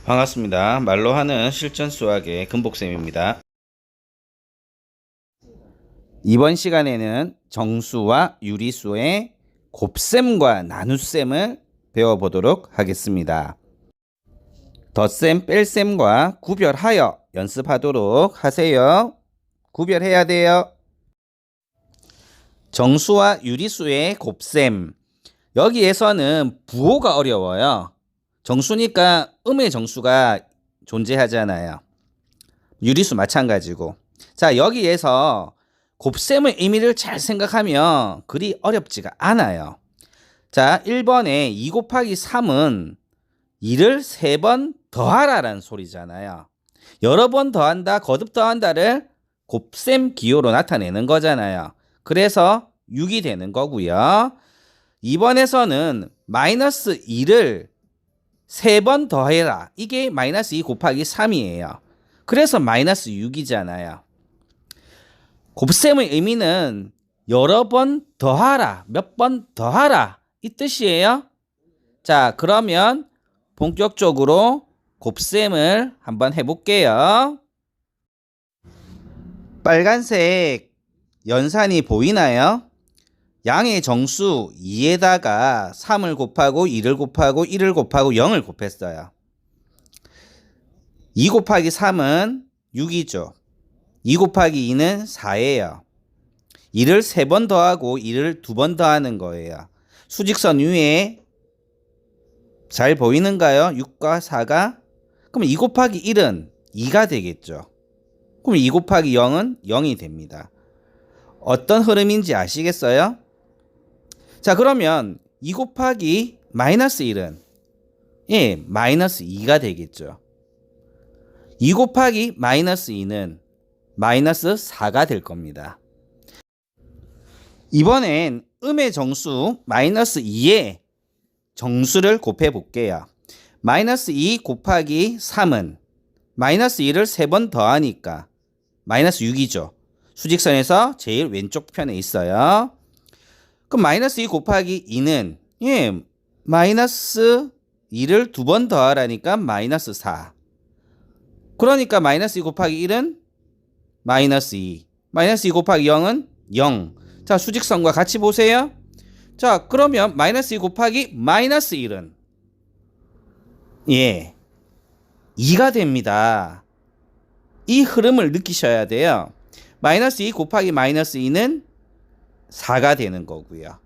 반갑습니다. 말로 하는 실전 수학의 금복쌤입니다. 이번 시간에는 정수와 유리수의 곱셈과 나눗셈을 배워보도록 하겠습니다. 덧셈, 뺄셈과 구별하여 연습하도록 하세요. 구별해야 돼요. 정수와 유리수의 곱셈. 여기에서는 부호가 어려워요. 정수니까 음의 정수가 존재하잖아요. 유리수 마찬가지고. 자, 여기에서 곱셈의 의미를 잘 생각하면 그리 어렵지가 않아요. 자, 1번에 2 곱하기 3은 2를 3번 더하라라는 소리잖아요. 여러 번 더한다, 거듭 더한다를 곱셈 기호로 나타내는 거잖아요. 그래서 6이 되는 거고요. 2번에서는 마이너스 2를 3번 더해라. 이게 마이너스 2 곱하기 3이에요. 그래서 마이너스 6이잖아요. 곱셈의 의미는 여러 번 더하라, 몇 번 더하라 이 뜻이에요. 자, 그러면 본격적으로 곱셈을 한번 해볼게요. 빨간색 연산이 보이나요? 양의 정수 2에다가 3을 곱하고 2를 곱하고 1을 곱하고 0을 곱했어요. 2 곱하기 3은 6이죠. 2 곱하기 2는 4예요. 2를 3번 더하고 2를 2번 더하는 거예요. 수직선 위에 잘 보이는가요? 6과 4가? 그럼 2 곱하기 1은 2가 되겠죠. 그럼 2 곱하기 0은 0이 됩니다. 어떤 흐름인지 아시겠어요? 자, 그러면 2 곱하기 마이너스 1은 마이너스 2가 되겠죠. 2 곱하기 마이너스 2는 마이너스 4가 될 겁니다. 이번엔 음의 정수 마이너스 2의 정수를 곱해 볼게요. 마이너스 2 곱하기 3은 마이너스 2를 3번 더하니까 마이너스 6이죠. 수직선에서 제일 왼쪽 편에 있어요. 그럼 마이너스 2 곱하기 2는 마이너스 2를 2번 더하라니까 마이너스 4. 그러니까 마이너스 2 곱하기 1은 마이너스 2. 마이너스 2 곱하기 0은 0. 자, 수직선과 같이 보세요. 자, 그러면 마이너스 2 곱하기 마이너스 1은 2가 됩니다. 이 흐름을 느끼셔야 돼요. 마이너스 2 곱하기 마이너스 2는 4가 되는 거고요.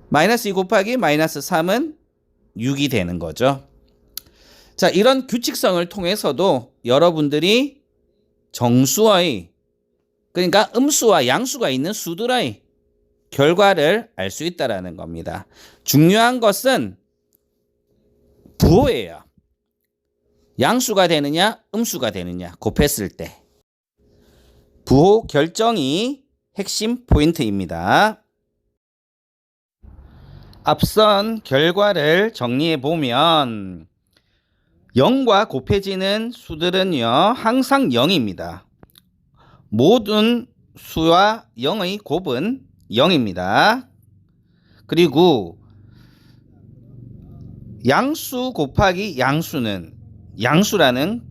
마이너스 2 곱하기 마이너스 3은 6이 되는 거죠. 자, 이런 규칙성을 통해서도 여러분들이 정수의, 그러니까 음수와 양수가 있는 수들의 결과를 알 수 있다는 겁니다. 중요한 것은 부호예요. 양수가 되느냐, 음수가 되느냐 곱했을 때. 부호 결정이 핵심 포인트입니다. 앞선 결과를 정리해 보면 0과 곱해지는 수들은요 항상 0입니다. 모든 수와 0의 곱은 0입니다. 그리고 양수 곱하기 양수는 양수라는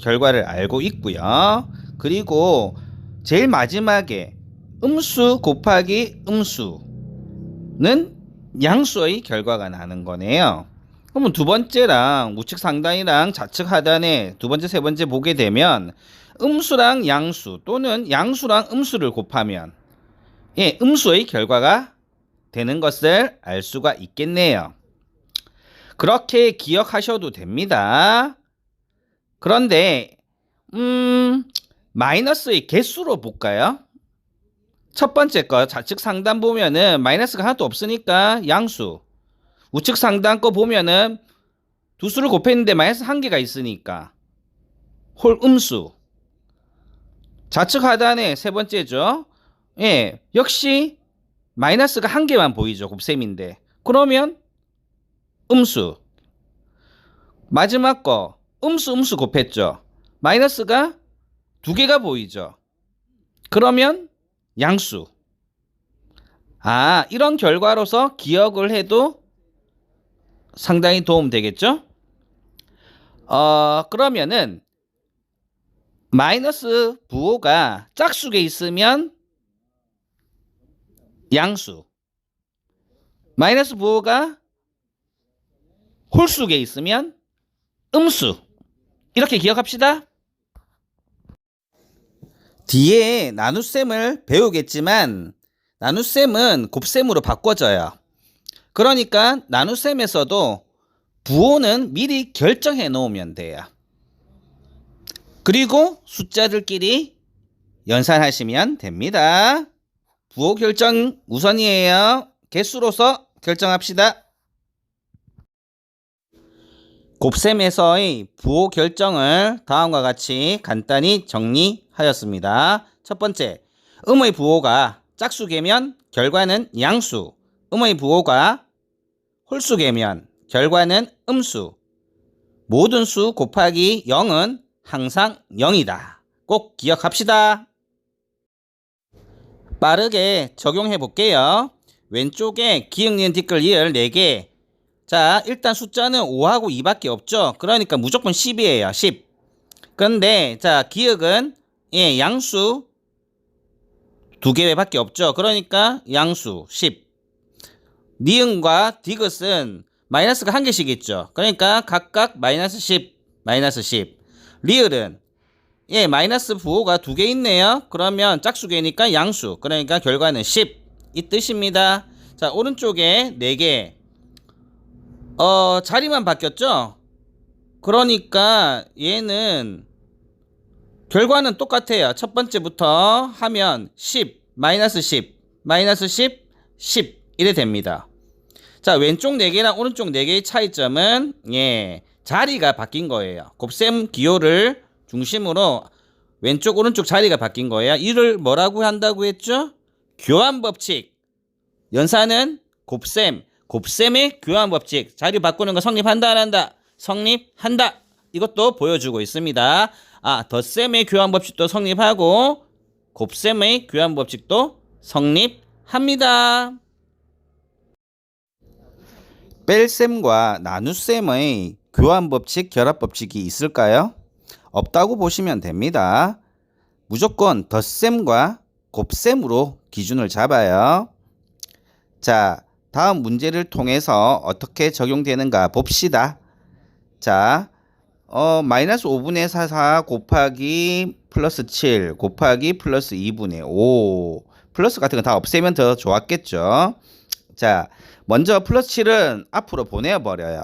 결과를 알고 있고요. 그리고 제일 마지막에 음수 곱하기 음수는 양수의 결과가 나는 거네요. 그러면 두 번째랑 우측 상단이랑 좌측 하단에 두 번째, 세 번째 보게 되면 음수랑 양수 또는 양수랑 음수를 곱하면 음수의 결과가 되는 것을 알 수가 있겠네요. 그렇게 기억하셔도 됩니다. 그런데 마이너스의 개수로 볼까요? 첫 번째 거 좌측 상단 보면은 마이너스가 하나도 없으니까 양수. 우측 상단 거 보면은 두 수를 곱했는데 마이너스 한 개가 있으니까 홀 음수. 좌측 하단에 세 번째죠. 역시 마이너스가 한 개만 보이죠. 곱셈인데. 그러면 음수. 마지막 거 음수 곱했죠. 마이너스가 두 개가 보이죠. 그러면 양수. 이런 결과로서 기억을 해도 상당히 도움 되겠죠? 그러면은 마이너스 부호가 짝수에 있으면 양수, 마이너스 부호가 홀수에 있으면 음수. 이렇게 기억합시다. 뒤에 나눗셈을 배우겠지만 나눗셈은 곱셈으로 바꿔져요. 그러니까 나눗셈에서도 부호는 미리 결정해 놓으면 돼요. 그리고 숫자들끼리 연산하시면 됩니다. 부호 결정 우선이에요. 개수로서 결정합시다. 곱셈에서의 부호 결정을 다음과 같이 간단히 정리하였습니다. 첫 번째, 음의 부호가 짝수계면 결과는 양수, 음의 부호가 홀수계면 결과는 음수, 모든 수 곱하기 0은 항상 0이다. 꼭 기억합시다. 빠르게 적용해 볼게요. 왼쪽에 기역, 니은, 티끌, 리을 4개. 자, 일단 숫자는 5하고 2밖에 없죠. 그러니까 무조건 10이에요. 10. 그런데 자, 기역은 양수 2개밖에 없죠. 그러니까 양수 10. 니은과 디귿은 마이너스가 1개씩 있죠. 그러니까 각각 마이너스 10, 마이너스 10. 리을은 마이너스 부호가 2개 있네요. 그러면 짝수계니까 양수. 그러니까 결과는 10. 이 뜻입니다. 자, 오른쪽에 4개. 자리만 바뀌었죠? 그러니까 얘는 결과는 똑같아요. 첫 번째부터 하면 10, 마이너스 10, 마이너스 10, 10 이래 됩니다. 자, 왼쪽 4개랑 오른쪽 4개의 차이점은 자리가 바뀐 거예요. 곱셈 기호를 중심으로 왼쪽 오른쪽 자리가 바뀐 거예요. 이를 뭐라고 한다고 했죠? 교환법칙. 연산은 곱셈의 교환법칙. 자리 바꾸는 거 성립한다 안 한다? 성립한다. 이것도 보여주고 있습니다. 덧셈의 교환법칙도 성립하고 곱셈의 교환법칙도 성립합니다. 뺄셈과 나눗셈의 교환법칙, 결합법칙이 있을까요? 없다고 보시면 됩니다. 무조건 덧셈과 곱셈으로 기준을 잡아요. 자, 다음 문제를 통해서 어떻게 적용되는가 봅시다. 자, 마이너스 5분의 4 곱하기 플러스 7 곱하기 플러스 2분의 5 플러스 같은 거 다 없애면 더 좋았겠죠. 자, 먼저 플러스 7은 앞으로 보내버려요.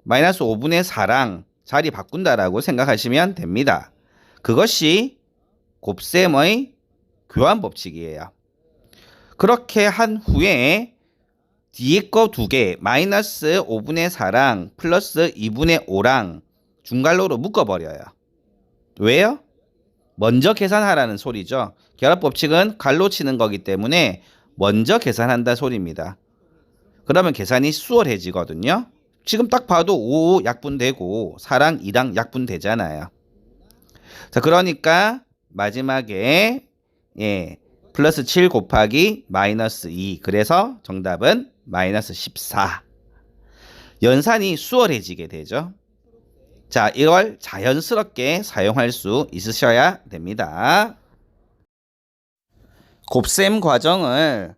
마이너스 5분의 4랑 자리 바꾼다라고 생각하시면 됩니다. 그것이 곱셈의 교환법칙이에요. 그렇게 한 후에 뒤에 거 2개 마이너스 5분의 4랑 플러스 2분의 5랑 중괄호로 묶어버려요. 왜요? 먼저 계산하라는 소리죠. 결합법칙은 갈로 치는 거기 때문에 먼저 계산한다 소리입니다. 그러면 계산이 수월해지거든요. 지금 딱 봐도 5 약분되고 4랑 2랑 약분되잖아요. 자, 그러니까 마지막에 플러스 7 곱하기 마이너스 2. 그래서 정답은 마이너스 14. 연산이 수월해지게 되죠. 자, 이걸 자연스럽게 사용할 수 있으셔야 됩니다. 곱셈 과정을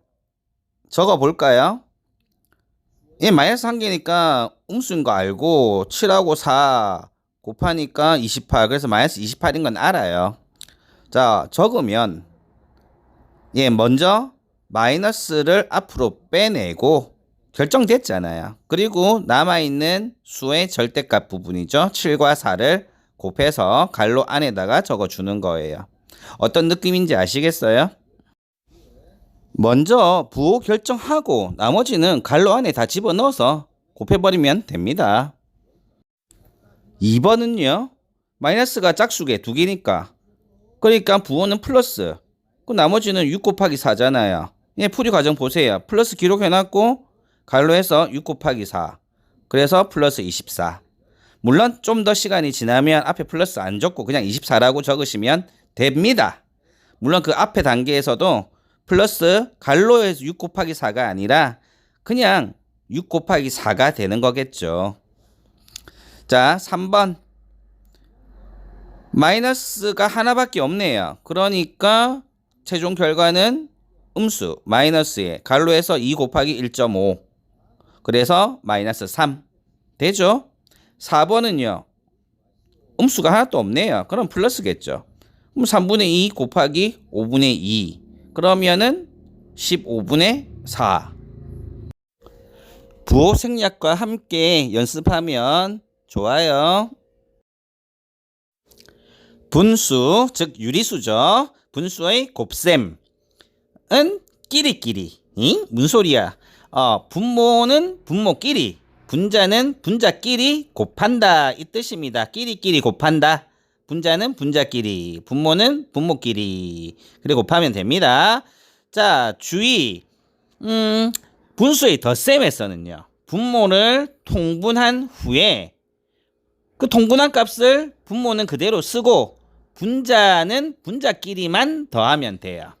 적어 볼까요? 마이너스 1개니까 음수인 거 알고 7하고 4 곱하니까 28. 그래서 마이너스 28인 건 알아요. 자, 적으면 먼저 마이너스를 앞으로 빼내고 결정됐잖아요. 그리고 남아있는 수의 절대값 부분이죠. 7과 4를 곱해서 갈로 안에다가 적어주는 거예요. 어떤 느낌인지 아시겠어요? 먼저 부호 결정하고 나머지는 갈로 안에 다 집어넣어서 곱해버리면 됩니다. 2번은요. 마이너스가 짝수계 2개니까 그러니까 부호는 플러스, 그 나머지는 6 곱하기 4잖아요. 풀이 과정 보세요. 플러스 기록해놨고 갈로해서 6 곱하기 4. 그래서 플러스 24. 물론 좀 더 시간이 지나면 앞에 플러스 안 적고 그냥 24라고 적으시면 됩니다. 물론 그 앞에 단계에서도 플러스 갈로에서 6 곱하기 4가 아니라 그냥 6 곱하기 4가 되는 거겠죠. 자, 3번 마이너스가 하나밖에 없네요. 그러니까 최종 결과는 음수 마이너스에 가로에서 2 곱하기 1.5 그래서 마이너스 3 되죠. 4번은요. 음수가 하나도 없네요. 그럼 플러스겠죠. 그럼 3분의 2 곱하기 5분의 2 그러면은 15분의 4. 부호 생략과 함께 연습하면 좋아요. 분수, 즉 유리수죠. 분수의 곱셈은 끼리끼리. 무슨 소리야? 분모는 분모끼리, 분자는 분자끼리 곱한다 이 뜻입니다. 끼리끼리 곱한다. 분자는 분자끼리, 분모는 분모끼리. 그래 곱하면 됩니다. 자, 주의. 분수의 덧셈에서는요. 분모를 통분한 후에 그 통분한 값을 분모는 그대로 쓰고 분자는 분자끼리만 더하면 돼요.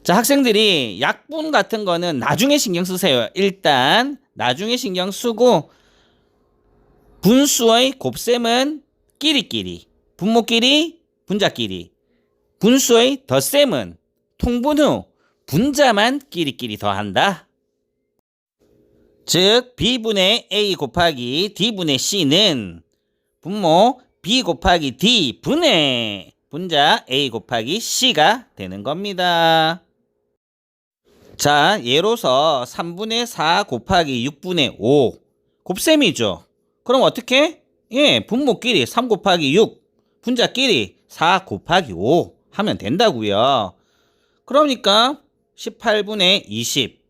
자, 학생들이 약분 같은 거는 나중에 신경 쓰세요. 일단 나중에 신경 쓰고 분수의 곱셈은 끼리끼리, 분모끼리, 분자끼리. 분수의 덧셈은 통분 후 분자만 끼리끼리 더한다. 즉 B분의 A 곱하기 D분의 C는 분모 B 곱하기 D분의 분자 A 곱하기 C가 되는 겁니다. 자, 예로서 3분의 4 곱하기 6분의 5 곱셈이죠. 그럼 어떻게? 예, 분모끼리 3 곱하기 6 분자끼리 4 곱하기 5 하면 된다고요. 그러니까 18분의 20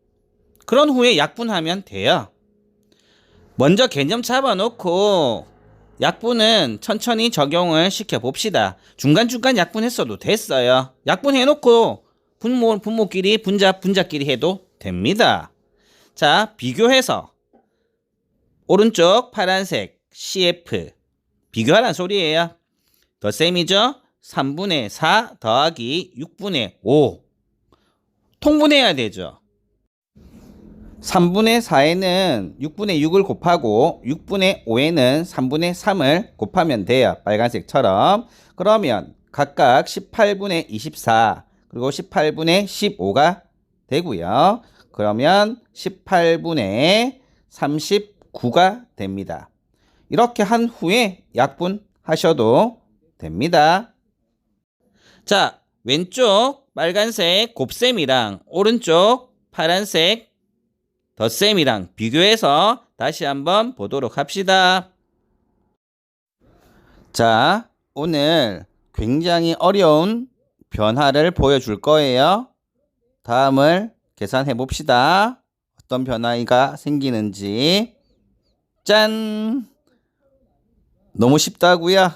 그런 후에 약분하면 돼요. 먼저 개념 잡아놓고 약분은 천천히 적용을 시켜봅시다. 중간중간 약분했어도 됐어요. 약분해놓고 분모끼리 분자끼리 해도 됩니다. 자, 비교해서 오른쪽 파란색 CF 비교하라는 소리예요. 덧셈이죠. 3분의 4 더하기 6분의 5 통분해야 되죠. 3분의 4에는 6분의 6을 곱하고 6분의 5에는 3분의 3을 곱하면 돼요. 빨간색처럼. 그러면 각각 18분의 24 그리고 18분의 15가 되고요. 그러면 18분의 39가 됩니다. 이렇게 한 후에 약분하셔도 됩니다. 자, 왼쪽 빨간색 곱셈이랑 오른쪽 파란색 덧셈이랑 비교해서 다시 한번 보도록 합시다. 자, 오늘 굉장히 어려운 변화를 보여줄 거예요. 다음을 계산해 봅시다. 어떤 변화가 생기는지. 짠! 너무 쉽다고요?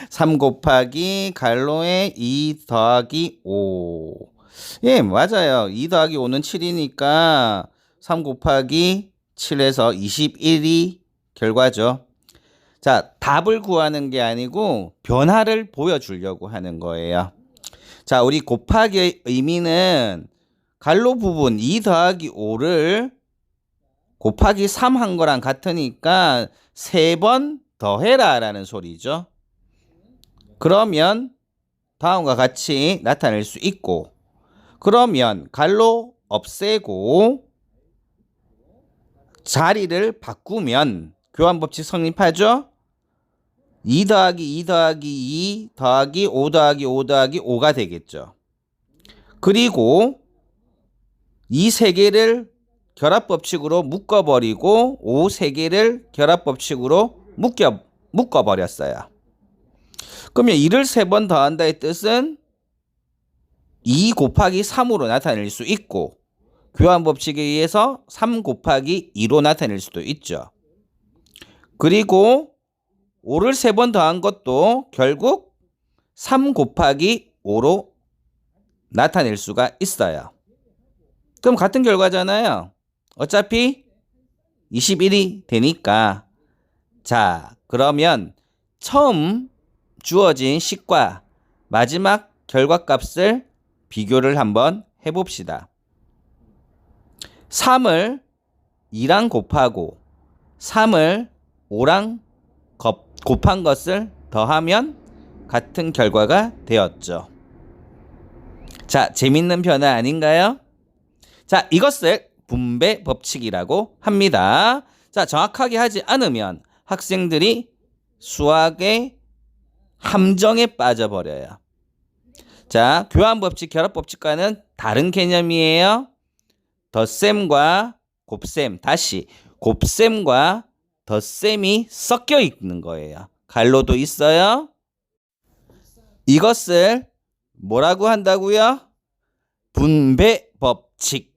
3 곱하기 가로에 2 더하기 5. 예, 맞아요. 2 더하기 5는 7이니까 3 곱하기 7에서 21이 결과죠. 자, 답을 구하는 게 아니고 변화를 보여주려고 하는 거예요. 자, 우리 곱하기의 의미는 갈로 부분 2 더하기 5를 곱하기 3 한 거랑 같으니까 3번 더해라 라는 소리죠. 그러면 다음과 같이 나타낼 수 있고 그러면 갈로 없애고 자리를 바꾸면 교환법칙 성립하죠. 2 더하기 2 더하기 2 더하기 5 더하기 5 더하기 5가 되겠죠. 그리고 이 세 개를 결합법칙으로 묶어버리고 5 세 개를 결합법칙으로 묶어버렸어요. 그러면 2를 3번 더한다의 뜻은 2 곱하기 3으로 나타낼 수 있고 교환법칙에 의해서 3 곱하기 2로 나타낼 수도 있죠. 그리고 5를 3번 더한 것도 결국 3 곱하기 5로 나타낼 수가 있어요. 그럼 같은 결과잖아요. 어차피 21이 되니까. 자, 그러면 처음 주어진 식과 마지막 결과값을 비교를 한번 해봅시다. 3을 2랑 곱하고 3을 5랑 곱한 것을 더하면 같은 결과가 되었죠. 자, 재밌는 변화 아닌가요? 자, 이것을 분배 법칙이라고 합니다. 자, 정확하게 하지 않으면 학생들이 수학의 함정에 빠져버려요. 자, 교환법칙, 결합법칙과는 다른 개념이에요. 덧셈과 곱셈, 다시 곱셈과 덧셈이 섞여 있는 거예요. 갈로도 있어요. 이것을 뭐라고 한다고요? 분배법칙.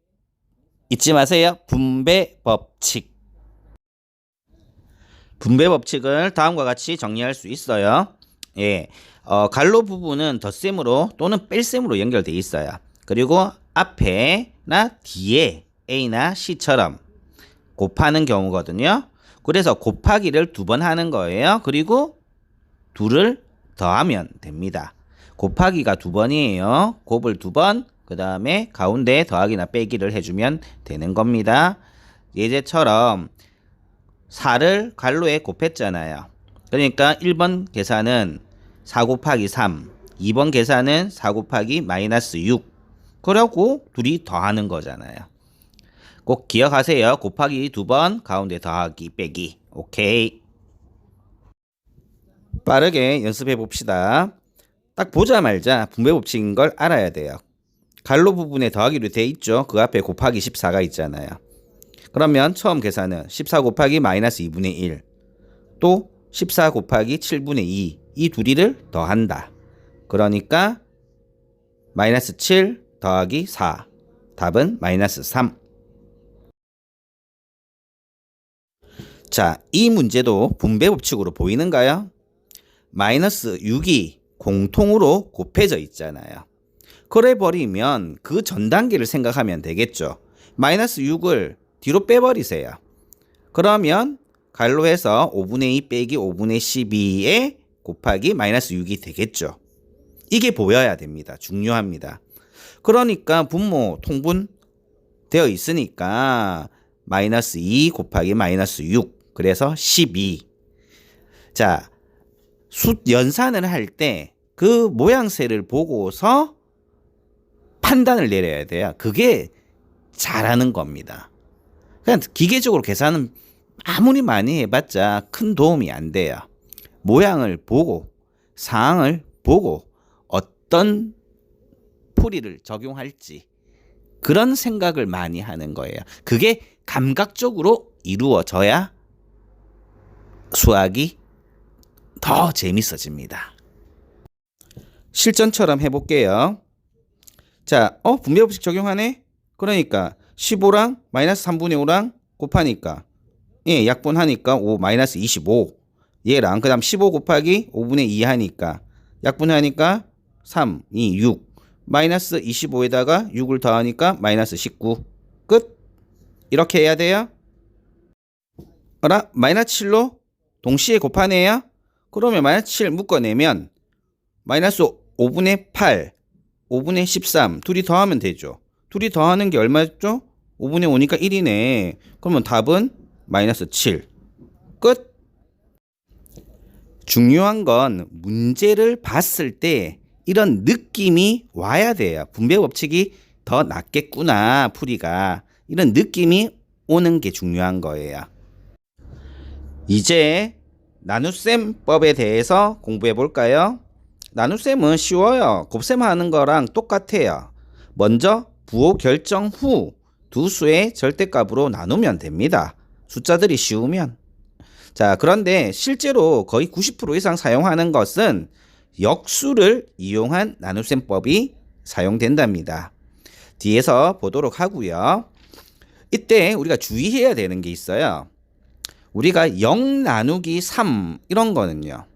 잊지 마세요. 분배법칙. 분배법칙을 다음과 같이 정리할 수 있어요. 예, 갈로 부분은 덧셈으로 또는 뺄셈으로 연결되어 있어요. 그리고 앞에나 뒤에 A나 C처럼 곱하는 경우거든요. 그래서 곱하기를 2번 하는 거예요. 그리고 2를 더하면 됩니다. 곱하기가 2번이에요. 곱을 2번, 그 다음에 가운데 더하기나 빼기를 해주면 되는 겁니다. 예제처럼 4를 갈로에 곱했잖아요. 그러니까 1번 계산은 4 곱하기 3, 2번 계산은 4 곱하기 마이너스 6. 그러고 둘이 더하는 거잖아요. 꼭 기억하세요. 곱하기 2번, 가운데 더하기, 빼기. 오케이. 빠르게 연습해 봅시다. 딱 보자마자 분배법칙인 걸 알아야 돼요. 갈로 부분에 더하기로 돼 있죠. 그 앞에 곱하기 14가 있잖아요. 그러면 처음 계산은 14 곱하기 마이너스 2분의 1, 또 14 곱하기 7분의 2, 이 둘이를 더한다. 그러니까 마이너스 7 더하기 4, 답은 마이너스 3. 자, 이 문제도 분배법칙으로 보이는가요? 마이너스 6이 공통으로 곱해져 있잖아요. 그래 버리면 그 전 단계를 생각하면 되겠죠. 마이너스 6을 뒤로 빼버리세요. 그러면 갈로해서 5분의 2 빼기 5분의 12에 곱하기 마이너스 6이 되겠죠. 이게 보여야 됩니다. 중요합니다. 그러니까 분모 통분되어 있으니까 마이너스 2 곱하기 마이너스 6, 그래서 12. 자, 연산을 할 때 그 모양새를 보고서 판단을 내려야 돼요. 그게 잘하는 겁니다. 그냥 기계적으로 계산은 아무리 많이 해봤자 큰 도움이 안 돼요. 모양을 보고 상황을 보고 어떤 풀이를 적용할지 그런 생각을 많이 하는 거예요. 그게 감각적으로 이루어져야 수학이 더 재밌어집니다. 실전처럼 해볼게요. 자, 분배법칙 적용하네? 그러니까 15랑 마이너스 3분의 5랑 곱하니까 예, 약분하니까 5 마이너스 25. 얘랑 그 다음 15 곱하기 5분의 2 하니까 약분하니까 3, 2, 6. 마이너스 25에다가 6을 더하니까 마이너스 19. 끝. 이렇게 해야 돼요. 마이너스 7로 동시에 곱하네요. 그러면 마이너스 7 묶어내면 마이너스 5분의 8, 5분의 13 둘이 더하면 되죠. 둘이 더하는 게 얼마죠? 5분의 5니까 1이네. 그러면 답은 마이너스 7. 끝. 중요한 건 문제를 봤을 때 이런 느낌이 와야 돼요. 분배법칙이 더 낫겠구나, 풀이가. 이런 느낌이 오는 게 중요한 거예요. 이제 나눗셈법에 대해서 공부해 볼까요? 나눗셈은 쉬워요. 곱셈하는 거랑 똑같아요. 먼저 부호 결정 후 두 수의 절대값으로 나누면 됩니다. 숫자들이 쉬우면. 자, 그런데 실제로 거의 90% 이상 사용하는 것은 역수를 이용한 나눗셈법이 사용된답니다. 뒤에서 보도록 하고요. 이때 우리가 주의해야 되는 게 있어요. 우리가 0 나누기 3 이런 거는요.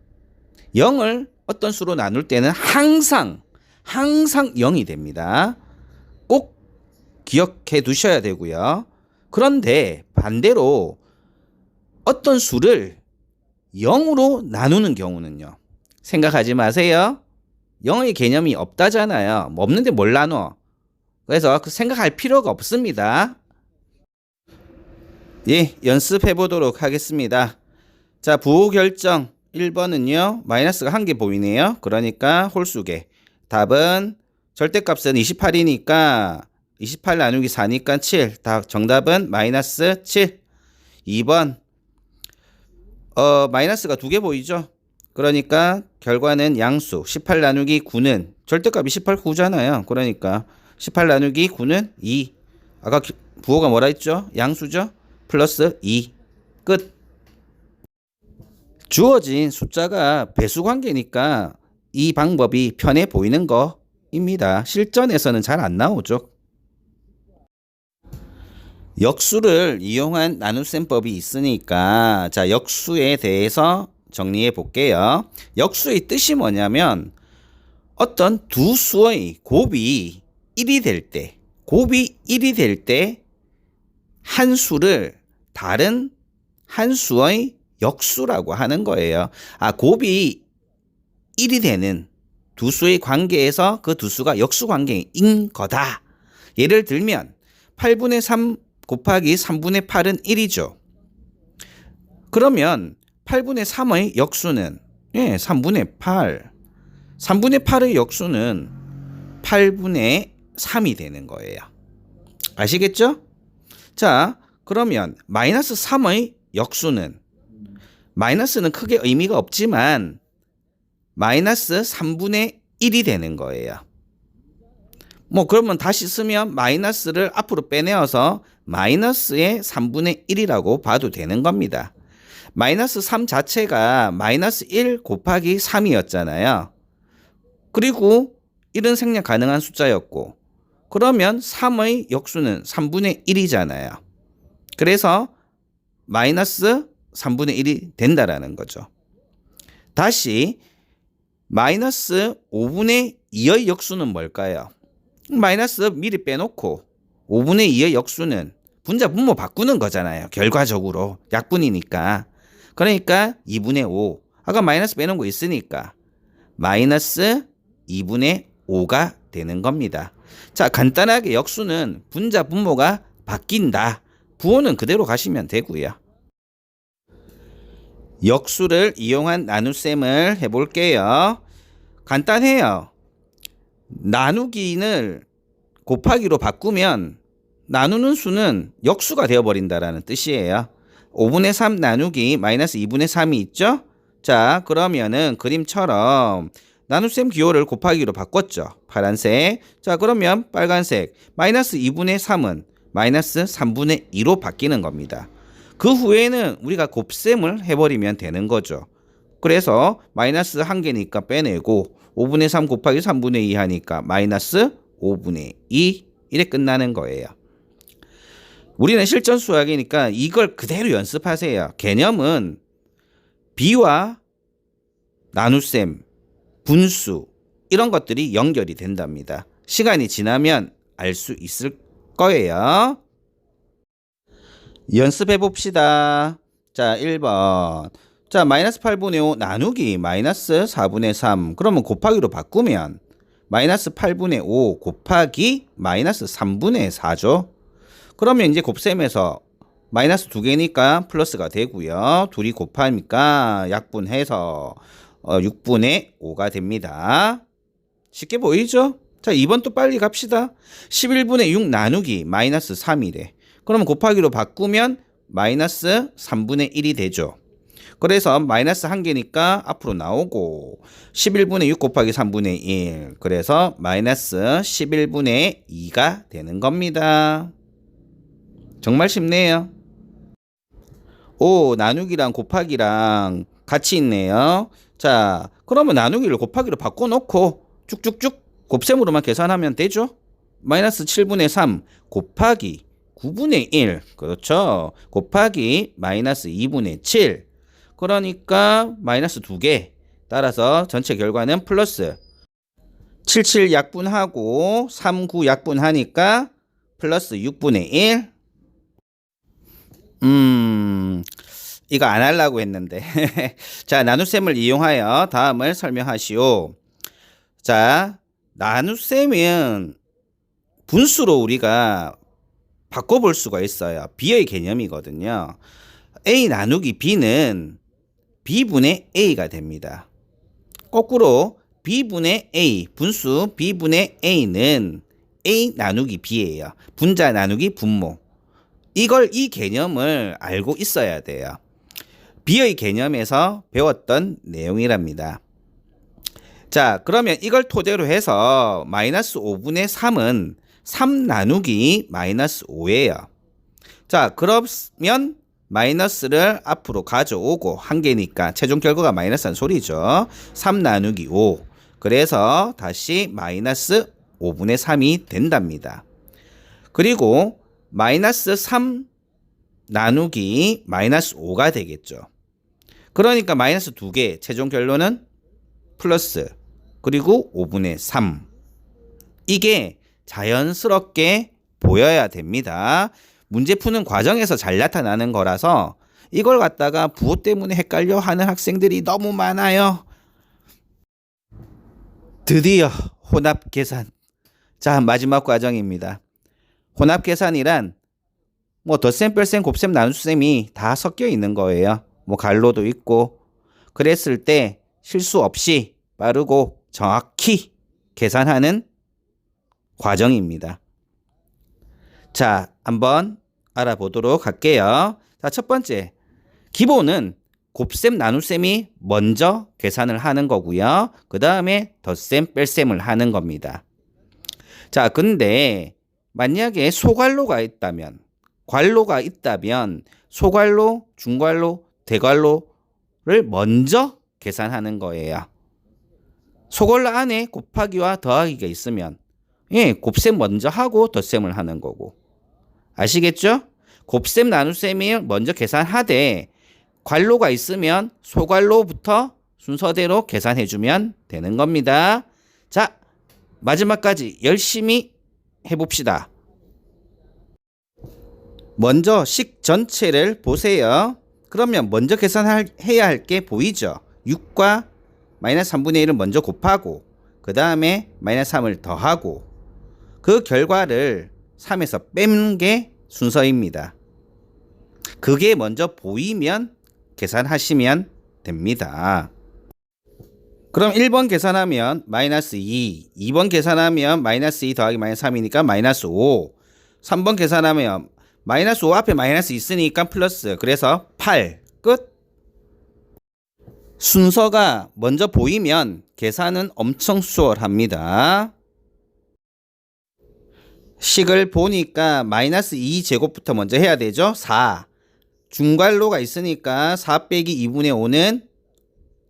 0을 어떤 수로 나눌 때는 항상 0이 됩니다. 꼭 기억해 두셔야 되고요. 그런데 반대로 어떤 수를 0으로 나누는 경우는요. 생각하지 마세요. 0의 개념이 없다잖아요. 뭐 없는데 뭘 나눠? 그래서 그 생각할 필요가 없습니다. 예, 연습해 보도록 하겠습니다. 자, 부호 결정 1번은요. 마이너스가 한 개 보이네요. 그러니까 홀수개. 답은 절대값은 28이니까 28 나누기 4니까 7. 정답은 마이너스 7. 2번 마이너스가 두 개 보이죠? 그러니까 결과는 양수. 18 나누기 9는 절대값이 18, 9잖아요. 그러니까 18 나누기 9는 2. 아까 부호가 뭐라 했죠? 양수죠? 플러스 2. 끝. 주어진 숫자가 배수관계니까 이 방법이 편해 보이는 거입니다. 실전에서는 잘 안 나오죠. 역수를 이용한 나눗셈법이 있으니까 자, 역수에 대해서 정리해 볼게요. 역수의 뜻이 뭐냐면 어떤 두 수의 곱이 1이 될 때, 한 수를 다른 한 수의 역수라고 하는 거예요. 곱이 1이 되는 두 수의 관계에서 그 두 수가 역수 관계인 거다. 예를 들면 8분의 3 곱하기 3분의 8은 1이죠. 그러면 8분의 3의 역수는 3분의 8. 3분의 8의 역수는 8분의 3이 되는 거예요. 아시겠죠? 자, 그러면 마이너스 3의 역수는 마이너스는 크게 의미가 없지만 마이너스 3분의 1이 되는 거예요. 그러면 다시 쓰면 마이너스를 앞으로 빼내어서 마이너스의 3분의 1이라고 봐도 되는 겁니다. 마이너스 3 자체가 마이너스 1 곱하기 3이었잖아요. 그리고 1은 생략 가능한 숫자였고, 그러면 3의 역수는 3분의 1이잖아요. 그래서 마이너스 3분의 1이 된다라는 거죠. 다시 마이너스 5분의 2의 역수는 뭘까요? 마이너스 미리 빼놓고 5분의 2의 역수는 분자 분모 바꾸는 거잖아요. 결과적으로 약분이니까. 그러니까 2분의 5. 아까 마이너스 빼놓은 거 있으니까 마이너스 2분의 5가 되는 겁니다. 자, 간단하게 역수는 분자 분모가 바뀐다. 부호는 그대로 가시면 되고요. 역수를 이용한 나눗셈을 해볼게요. 간단해요. 나누기를 곱하기로 바꾸면 나누는 수는 역수가 되어버린다라는 뜻이에요. 5분의 3 나누기 마이너스 2분의 3이 있죠? 자, 그러면은 그림처럼 나눗셈 기호를 곱하기로 바꿨죠. 파란색. 자, 그러면 빨간색. 마이너스 2분의 3은 마이너스 3분의 2로 바뀌는 겁니다. 그 후에는 우리가 곱셈을 해버리면 되는 거죠. 그래서 마이너스 1개니까 빼내고 5분의 3 곱하기 3분의 2 하니까 마이너스 5분의 2 이래 끝나는 거예요. 우리는 실전 수학이니까 이걸 그대로 연습하세요. 개념은 비와 나눗셈, 분수 이런 것들이 연결이 된답니다. 시간이 지나면 알 수 있을 거예요. 연습해 봅시다. 자, 1번. 자, 마이너스 8분의 5 나누기 마이너스 4분의 3. 그러면 곱하기로 바꾸면 마이너스 8분의 5 곱하기 마이너스 3분의 4죠. 그러면 이제 곱셈에서 마이너스 2개니까 플러스가 되고요. 둘이 곱하니까 약분해서 6분의 5가 됩니다. 쉽게 보이죠? 자, 2번 또 빨리 갑시다. 11분의 6 나누기 마이너스 3이래. 그러면 곱하기로 바꾸면 마이너스 3분의 1이 되죠. 그래서 마이너스 1개니까 앞으로 나오고 11분의 6 곱하기 3분의 1. 그래서 마이너스 11분의 2가 되는 겁니다. 정말 쉽네요. 오, 나누기랑 곱하기랑 같이 있네요. 자, 그러면 나누기를 곱하기로 바꿔놓고 쭉쭉쭉 곱셈으로만 계산하면 되죠. 마이너스 7분의 3 곱하기 9분의 1. 그렇죠. 곱하기 마이너스 2분의 7. 그러니까 마이너스 2개. 따라서 전체 결과는 플러스 77 약분하고 39 약분하니까 플러스 6분의 1. 이거 안 하려고 했는데. 자, 나눗셈을 이용하여 다음을 설명하시오. 자, 나눗셈은 분수로 우리가 바꿔볼 수가 있어요. B의 개념이거든요. A 나누기 B는 B분의 A가 됩니다. 거꾸로 B분의 A, 분수 B분의 A는 A 나누기 B예요. 분자 나누기 분모. 이 개념을 알고 있어야 돼요. B의 개념에서 배웠던 내용이랍니다. 자, 그러면 이걸 토대로 해서 마이너스 5분의 3은 3 나누기 마이너스 5예요. 자, 그러면 마이너스를 앞으로 가져오고 한 개니까 최종 결과가 마이너스한 소리죠. 3 나누기 5. 그래서 다시 마이너스 5분의 3이 된답니다. 그리고 마이너스 3 나누기 마이너스 5가 되겠죠. 그러니까 마이너스 2개, 최종 결론은 플러스, 그리고 5분의 3. 이게 자연스럽게 보여야 됩니다. 문제 푸는 과정에서 잘 나타나는 거라서 이걸 갖다가 부호 때문에 헷갈려 하는 학생들이 너무 많아요. 드디어 혼합 계산. 자, 마지막 과정입니다. 혼합 계산이란 뭐 덧셈, 뺄셈, 곱셈, 나눗셈이 다 섞여 있는 거예요. 뭐 갈로도 있고. 그랬을 때 실수 없이 빠르고 정확히 계산하는 과정입니다. 자, 한번 알아보도록 할게요. 자, 첫 번째. 기본은 곱셈, 나눗셈이 먼저 계산을 하는 거고요. 그 다음에 덧셈, 뺄셈을 하는 겁니다. 자, 근데 만약에 소괄로가 있다면, 괄로가 있다면 소괄로, 중괄로, 대괄로를 먼저 계산하는 거예요. 소괄로 안에 곱하기와 더하기가 있으면 곱셈 먼저 하고 덧셈을 하는 거고. 아시겠죠? 곱셈, 나눗셈을 먼저 계산하되 괄로가 있으면 소괄로부터 순서대로 계산해주면 되는 겁니다. 자, 마지막까지 열심히 해봅시다. 먼저 식 전체를 보세요. 그러면 먼저 계산해야 할 게 보이죠? 6과 마이너스 3분의 1을 먼저 곱하고 그 다음에 마이너스 3을 더하고 그 결과를 3에서 빼는 게 순서입니다. 그게 먼저 보이면 계산하시면 됩니다. 그럼 1번 계산하면 마이너스 2, 2번 계산하면 마이너스 2 더하기 마이너스 3이니까 마이너스 5, 3번 계산하면 마이너스 5 앞에 마이너스 있으니까 플러스, 그래서 8, 끝. 순서가 먼저 보이면 계산은 엄청 수월합니다. 식을 보니까 마이너스 2제곱부터 먼저 해야 되죠. 4. 중괄로가 있으니까 4 빼기 2분의 5는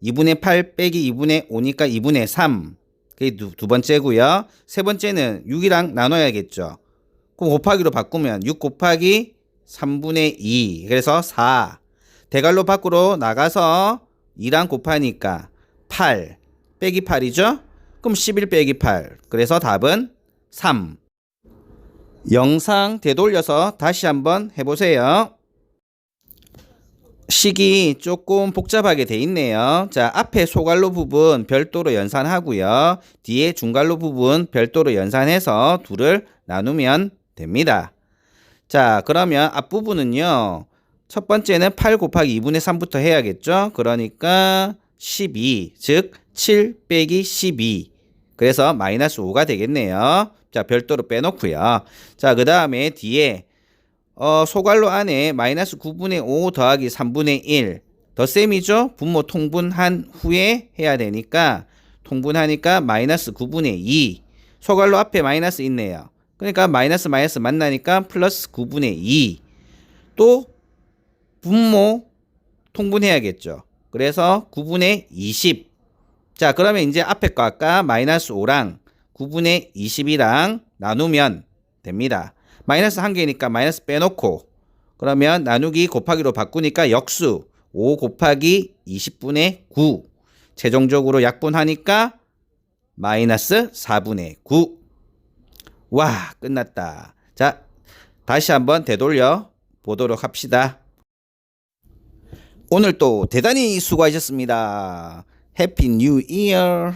2분의 8 빼기 2분의 5니까 2분의 3. 그게 두 번째고요. 세 번째는 6이랑 나눠야겠죠. 그럼 곱하기로 바꾸면 6 곱하기 3분의 2. 그래서 4. 대괄로 밖으로 나가서 2랑 곱하니까 8 빼기 8이죠. 그럼 11 빼기 8. 그래서 답은 3. 영상 되돌려서 다시 한번 해보세요. 식이 조금 복잡하게 돼 있네요. 자, 앞에 소괄로 부분 별도로 연산하고요. 뒤에 중괄로 부분 별도로 연산해서 둘을 나누면 됩니다. 자, 그러면 앞부분은요. 첫 번째는 8 곱하기 2분의 3부터 해야겠죠. 그러니까 12, 즉 7 빼기 12. 그래서 마이너스 5가 되겠네요. 자, 별도로 빼놓고요. 자, 그 다음에 뒤에 소괄로 안에 마이너스 9분의 5 더하기 3분의 1 덧셈이죠. 분모 통분한 후에 해야 되니까 통분하니까 마이너스 9분의 2. 소괄로 앞에 마이너스 있네요. 그러니까 마이너스 마이너스 만나니까 플러스 9분의 2. 또 분모 통분해야겠죠. 그래서 9분의 20. 자, 그러면 이제 앞에 거 아까 마이너스 5랑 9분의 20이랑 나누면 됩니다. 마이너스 한 개니까 마이너스 빼놓고 그러면 나누기 곱하기로 바꾸니까 역수 5 곱하기 20분의 9. 최종적으로 약분하니까 마이너스 4분의 9. 와, 끝났다. 자, 다시 한번 되돌려 보도록 합시다. 오늘도 대단히 수고하셨습니다. 해피 뉴 이어.